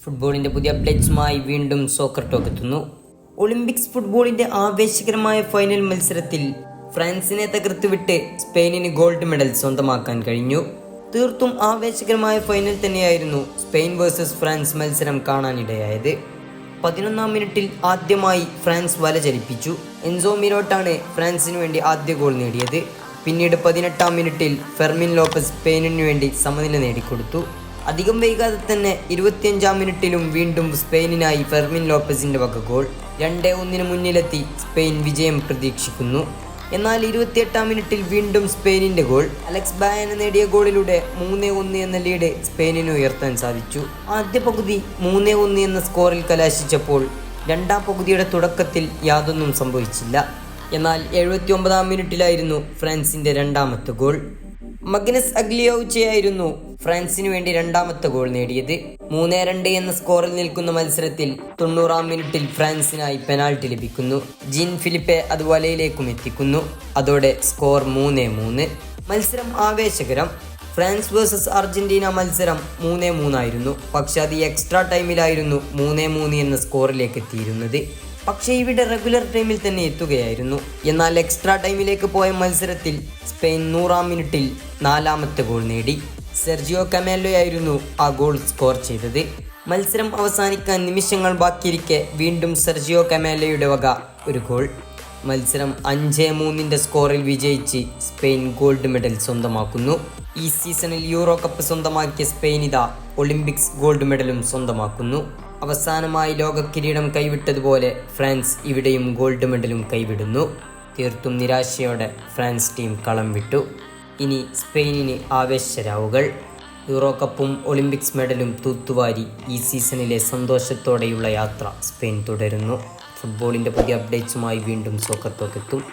ഫുട്ബോളിൻ്റെ പുതിയ അപ്ഡേറ്റ്സുമായി വീണ്ടും soccer talk എത്തുന്നു. ഒളിമ്പിക്സ് ഫുട്ബോളിൻ്റെ ആവേശകരമായ ഫൈനൽ മത്സരത്തിൽ ഫ്രാൻസിനെ തകർത്തുവിട്ട് സ്പെയിനിന് ഗോൾഡ് മെഡൽ സ്വന്തമാക്കാൻ കഴിഞ്ഞു. തീർത്തും ആവേശകരമായ ഫൈനൽ തന്നെയായിരുന്നു സ്പെയിൻ വേഴ്സസ് ഫ്രാൻസ് മത്സരം കാണാനിടയായത്. 11-ാം മിനിറ്റിൽ ആദ്യമായി ഫ്രാൻസ് വല ചലിപ്പിച്ചു. എൻസോ മിരോട്ടാണ് ഫ്രാൻസിന് വേണ്ടി ആദ്യ ഗോൾ നേടിയത്. പിന്നീട് 18-ാം മിനിറ്റിൽ ഫെർമിൻ ലോപ്പസ് സ്പെയിനിന് വേണ്ടി സമനില നേടിക്കൊടുത്തു. അധികം വൈകാതെ തന്നെ 25-ാം മിനിറ്റിലും വീണ്ടും സ്പെയിനിനായി ഫെർമിൻ ലോപ്പസിൻ്റെ വക ഗോൾ. 2-1 മുന്നിലെത്തി സ്പെയിൻ വിജയം പ്രതീക്ഷിക്കുന്നു. എന്നാൽ 28-ാം മിനിറ്റിൽ വീണ്ടും സ്പെയിനിൻ്റെ ഗോൾ. അലക്സ് ബായന നേടിയ ഗോളിലൂടെ 3-1 എന്ന ലീഡ് സ്പെയിനിന് ഉയർത്താൻ സാധിച്ചു. ആദ്യ പകുതി 3-1 എന്ന സ്കോറിൽ കലാശിച്ചപ്പോൾ രണ്ടാം പകുതിയുടെ തുടക്കത്തിൽ യാതൊന്നും സംഭവിച്ചില്ല. എന്നാൽ 79-ാം മിനിറ്റിലായിരുന്നു ഫ്രാൻസിൻ്റെ രണ്ടാമത്തെ ഗോൾ. മഗ്നസ് അഗ്ലിയോച്ചയായിരുന്നു ഫ്രാൻസിന് വേണ്ടി രണ്ടാമത്തെ ഗോൾ നേടിയത്. 3-2 എന്ന സ്കോറിൽ നിൽക്കുന്ന മത്സരത്തിൽ 90-ാം മിനിറ്റിൽ ഫ്രാൻസിനായി പെനാൽറ്റി ലഭിക്കുന്നു. ജീൻ ഫിലിപ്പെ അത് വലയിലേക്കും എത്തിക്കുന്നു. അതോടെ സ്കോർ 3-3. മത്സരം ആവേശകരം. ഫ്രാൻസ് വേഴ്സസ് അർജന്റീന മത്സരം 3-3 ആയിരുന്നു. പക്ഷെ അത് എക്സ്ട്രാ ടൈമിലായിരുന്നു 3-3 എന്ന സ്കോറിലേക്ക് എത്തിയിരുന്നത്. പക്ഷേ ഇവിടെ റെഗുലർ ടൈമിൽ തന്നെ എത്തുകയായിരുന്നു. എന്നാൽ എക്സ്ട്രാ ടൈമിലേക്ക് പോയ മത്സരത്തിൽ സ്പെയിൻ 100-ാം മിനിറ്റിൽ 4-ാമത്തെ ഗോൾ നേടി. സെർജിയോ കമേലോയായിരുന്നു ആ ഗോൾ സ്കോർ ചെയ്തത്. മത്സരം അവസാനിക്കാൻ നിമിഷങ്ങൾ ബാക്കിയിരിക്കെ വീണ്ടും സെർജിയോ കമേലോയുടെ വക ഒരു ഗോൾ. മത്സരം 5-3 സ്കോറിൽ വിജയിച്ച് സ്പെയിൻ ഗോൾഡ് മെഡൽ സ്വന്തമാക്കുന്നു. ഈ സീസണിൽ യൂറോ കപ്പ് സ്വന്തമാക്കിയ സ്പെയിൻ ഇതാ ഒളിമ്പിക്സ് ഗോൾഡ് മെഡലും സ്വന്തമാക്കുന്നു. അവസാനമായി ലോക കിരീടം കൈവിട്ടതുപോലെ ഫ്രാൻസ് ഇവിടെയും ഗോൾഡ് മെഡലും കൈവിടുന്നു. തീർത്തും നിരാശയോടെ ഫ്രാൻസ് ടീം കളം വിട്ടു. ഇനി സ്പെയിനിന് ആവേശരാവുകൾ. യൂറോ കപ്പും ഒളിമ്പിക്സ് മെഡലും തൂത്തുവാരി ഈ സീസണിലെ സന്തോഷത്തോടെയുള്ള യാത്ര സ്പെയിൻ തുടരുന്നു. ഫുട്ബോളിൻ്റെ പുതിയ അപ്ഡേറ്റ്സുമായി വീണ്ടും സോക്കർ ടോക്ക് എത്തും.